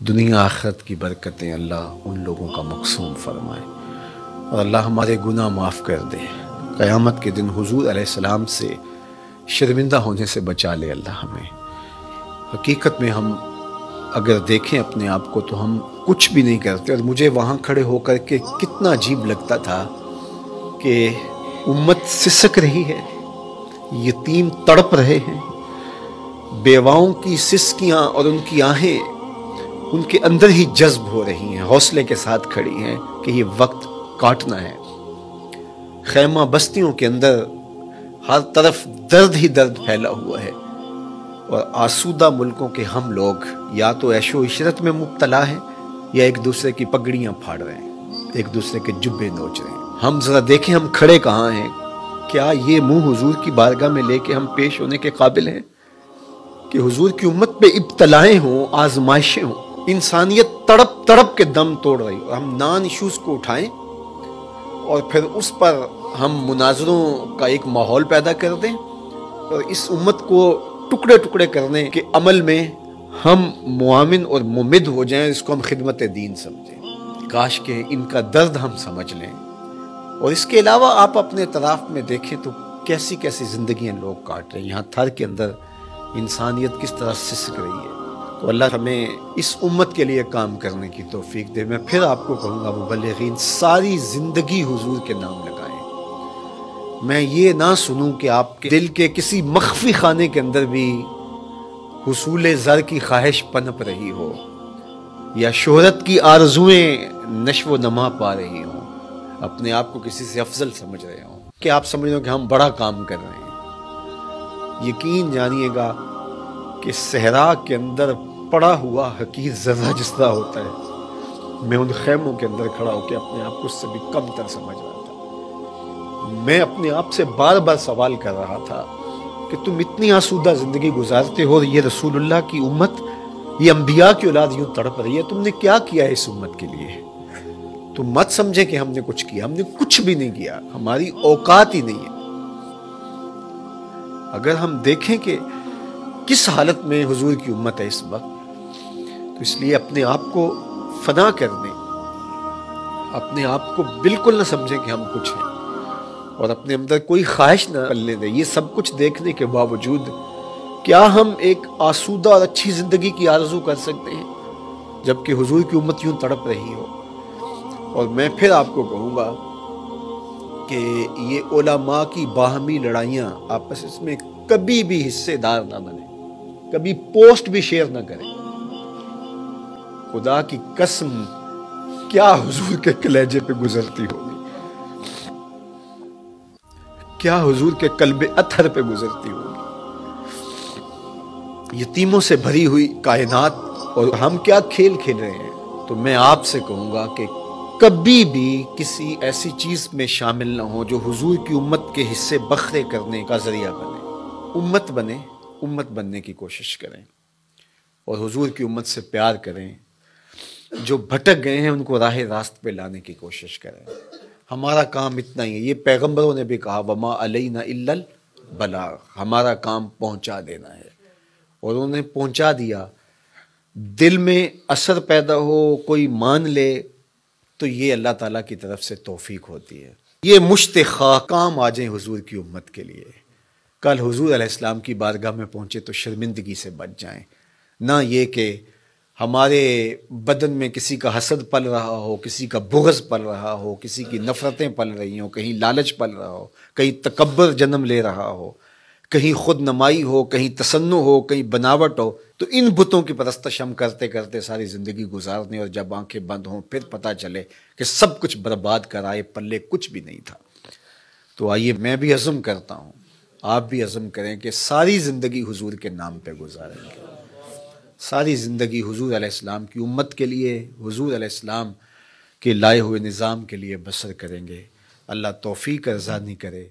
دنیا آخرت کی برکتیں اللہ ان لوگوں کا مقسوم فرمائے، اور اللہ ہمارے گناہ معاف کر دے۔ قیامت کے دن حضور علیہ السلام سے شرمندہ ہونے سے بچا لے اللہ ہمیں۔ حقیقت میں ہم اگر دیکھیں اپنے آپ کو تو ہم کچھ بھی نہیں کرتے، اور مجھے وہاں کھڑے ہو کر کے کتنا عجیب لگتا تھا کہ امت سسک رہی ہے، یتیم تڑپ رہے ہیں، بیواؤں کی سسکیاں اور ان کی آہیں ان کے اندر ہی جذب ہو رہی ہیں، حوصلے کے ساتھ کھڑی ہیں کہ یہ وقت کاٹنا ہے۔ خیمہ بستیوں کے اندر ہر طرف درد ہی درد پھیلا ہوا ہے، اور آسودہ ملکوں کے ہم لوگ یا تو عیش و عشرت میں مبتلا ہیں یا ایک دوسرے کی پگڑیاں پھاڑ رہے ہیں، ایک دوسرے کے جبے نوچ رہے ہیں۔ ہم ذرا دیکھیں ہم کھڑے کہاں ہیں؟ کیا یہ منہ حضور کی بارگاہ میں لے کے ہم پیش ہونے کے قابل ہیں کہ حضور کی امت پہ ابتلائیں ہوں، آزمائشیں ہوں، انسانیت تڑپ تڑپ کے دم توڑ رہی ہو، ہم نان ایشوز کو اٹھائیں اور پھر اس پر ہم مناظروں کا ایک ماحول پیدا کر دیں، اور اس امت کو ٹکڑے ٹکڑے کرنے کے عمل میں ہم معاون اور ممد ہو جائیں، اس کو ہم خدمت دین سمجھیں۔ کاش کہ ان کا درد ہم سمجھ لیں۔ اور اس کے علاوہ آپ اپنے اطراف میں دیکھیں تو کیسی کیسی زندگیاں لوگ کاٹ رہے ہیں، یہاں تھر کے اندر انسانیت کس طرح سسک رہی ہے۔ تو اللہ ہمیں اس امت کے لیے کام کرنے کی توفیق دے۔ میں پھر آپ کو کہوں گا مبلغین، ساری زندگی حضور کے نام لگائیں۔ میں یہ نہ سنوں کہ آپ کے دل کے کسی مخفی خانے کے اندر بھی حصول زر کی خواہش پنپ رہی ہو، یا شہرت کی آرزویں نشو و نما پا رہی ہوں، اپنے آپ کو کسی سے افضل سمجھ رہے ہوں، کہ آپ سمجھ رہے ہو کہ ہم بڑا کام کر رہے ہیں۔ یقین جانیے گا کہ صحرا کے اندر پڑا ہوا حقیر ذرہ جس طرح ہوتا ہے، میں ان خیموں کے اندر کھڑا ہو کے اپنے آپ کو اس سے بھی کم تر سمجھ رہا تھا۔ میں اپنے آپ سے بار بار سوال کر رہا تھا کہ تم اتنی آسودہ زندگی گزارتے ہو، یہ رسول اللہ کی امت، یہ انبیاء کی اولاد یوں تڑپ رہی ہے، تم نے کیا کیا ہے اس امت کے لیے؟ تم مت سمجھے کہ ہم نے کچھ کیا، ہم نے کچھ بھی نہیں کیا، ہماری اوقات ہی نہیں ہے۔ اگر ہم دیکھیں کہ کس حالت میں حضور کی امت ہے اس وقت، تو اس لیے اپنے آپ کو فنا کر دیں، اپنے آپ کو بالکل نہ سمجھیں کہ ہم کچھ ہیں، اور اپنے اندر کوئی خواہش نہ پلنے دیں۔ یہ سب کچھ دیکھنے کے باوجود کیا ہم ایک آسودہ اور اچھی زندگی کی آرزو کر سکتے ہیں جبکہ حضور کی امت یوں تڑپ رہی ہو؟ اور میں پھر آپ کو کہوں گا کہ یہ علماء کی باہمی لڑائیاں آپس میں کبھی بھی حصے دار نہ بنیں، کبھی پوسٹ بھی شیئر نہ کریں۔ خدا کی قسم کیا حضور کے کلیجے پہ گزرتی ہوگی، کیا حضور کے قلب اطہر پہ گزرتی ہوگی۔ یتیموں سے بھری ہوئی کائنات، اور ہم کیا کھیل کھیل رہے ہیں۔ تو میں آپ سے کہوں گا کہ کبھی بھی کسی ایسی چیز میں شامل نہ ہو جو حضور کی امت کے حصے بکھرے کرنے کا ذریعہ بنے۔ امت بنے، امت بننے کی کوشش کریں، اور حضور کی امت سے پیار کریں۔ جو بھٹک گئے ہیں ان کو راہ راست پہ لانے کی کوشش کریں۔ ہمارا کام اتنا ہی ہے، یہ پیغمبروں نے بھی کہا وما علینا الا البلاغ، ہمارا کام پہنچا دینا ہے، اور انہوں نے پہنچا دیا۔ دل میں اثر پیدا ہو، کوئی مان لے، تو یہ اللہ تعالیٰ کی طرف سے توفیق ہوتی ہے۔ یہ مشت خواہ کام آ جائیں حضور کی امت کے لیے، کل حضور علیہ السلام کی بارگاہ میں پہنچے تو شرمندگی سے بچ جائیں، نہ یہ کہ ہمارے بدن میں کسی کا حسد پل رہا ہو، کسی کا بغض پل رہا ہو، کسی کی نفرتیں پل رہی ہوں، کہیں لالچ پل رہا ہو، کہیں تکبر جنم لے رہا ہو، کہیں خود نمائی ہو، کہیں تصنع ہو، کہیں بناوٹ ہو، تو ان بتوں کی پرستش ہم کرتے کرتے ساری زندگی گزار دیں، اور جب آنکھیں بند ہوں پھر پتہ چلے کہ سب کچھ برباد کر آئے، پلے کچھ بھی نہیں تھا۔ تو آئیے میں بھی عزم کرتا ہوں، آپ بھی عزم کریں کہ ساری زندگی حضور کے نام پہ گزاریں گے، ساری زندگی حضور علیہ السلام کی امت کے لیے، حضور علیہ السلام کے لائے ہوئے نظام کے لیے بسر کریں گے۔ اللہ توفیق ارزانی کرے۔